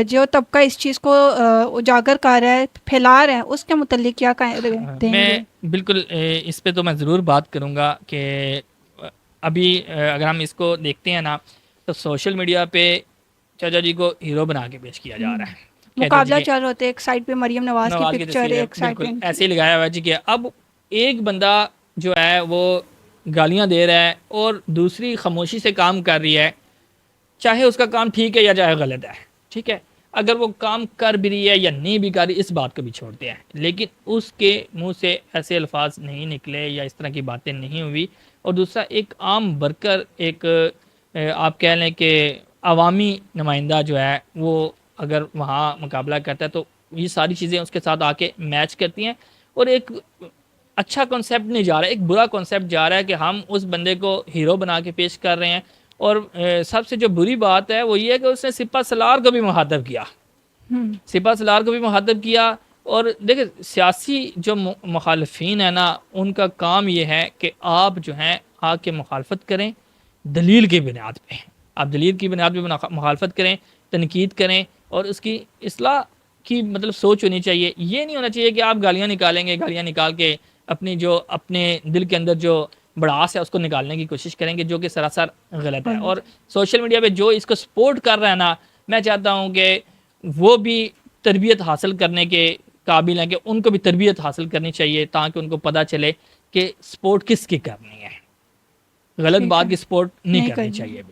जो तबका इस चीज़ को उजागर कर रहा है, फैला रहा है, उसके मुतल्लिक क्या देंगे? मैं बिल्कुल इस पे तो मैं ज़रूर बात करूँगा कि अभी अगर हम इसको देखते हैं ना, तो सोशल मीडिया पे चाचा जी को हीरो बना के पेश किया जा रहा है। कहते हैं जी मुकाबला कि चल रहे होते, एक साइड पे मरियम नवाज की नवाज की पिक्चर, तस्वीर है, एक साइड पे बिल्कुल इनकी। ऐसे ही लगाया हुआ है जी कि अब एक बंदा जो है वो गालियां दे रहा है और दूसरी खामोशी से काम कर रही है, चाहे उसका काम ठीक है या चाहे गलत है। ठीक है, अगर वो काम कर भी रही है या नहीं भी कर रही, इस बात को भी छोड़ते हैं, लेकिन उसके मुंह से ऐसे अल्फाज नहीं निकले या इस तरह की बातें नहीं हुई। और दूसरा, एक आम वर्कर, एक आप कह लें कि अवामी नुमाइंदा जो है वो अगर वहाँ मुकाबला करता है तो ये सारी चीज़ें उसके साथ आके मैच करती हैं। और एक अच्छा कॉन्सेप्ट नहीं जा रहा है, एक बुरा कॉन्सेप्ट जा रहा है कि हम उस बंदे को हीरो बना के पेश कर रहे हैं। और सबसे जो बुरी बात है वो ये है कि उसने सिपा सलार को भी मुखातब किया, हम्म। सिपा सलार को भी मुखातब किया। और देखिए, सियासी जो मुखालफीन है ना, उनका काम ये है कि आप जो हैं आके मुखालफत करें दलील की बुनियाद पे। आप दलील की बुनियाद पे मुखालफत करें, तनकीद करें और उसकी इसलाह की मतलब सोच होनी चाहिए। ये नहीं होना चाहिए कि आप गालियाँ निकालेंगे, गालियाँ निकाल के अपनी जो अपने दिल के अंदर जो भड़ास है उसको निकालने की कोशिश करेंगे, जो कि सरासर गलत है। गलत और है। सोशल मीडिया पे जो इसको सपोर्ट कर रहा है ना, मैं चाहता हूँ कि वो भी तरबियत हासिल करने के काबिल हैं, कि उनको भी तरबियत हासिल करनी चाहिए ताकि उनको पता चले कि सपोर्ट किसकी करनी है, गलत ठीक बात है, की सपोर्ट नहीं नहीं करनी करनी। चाहिए।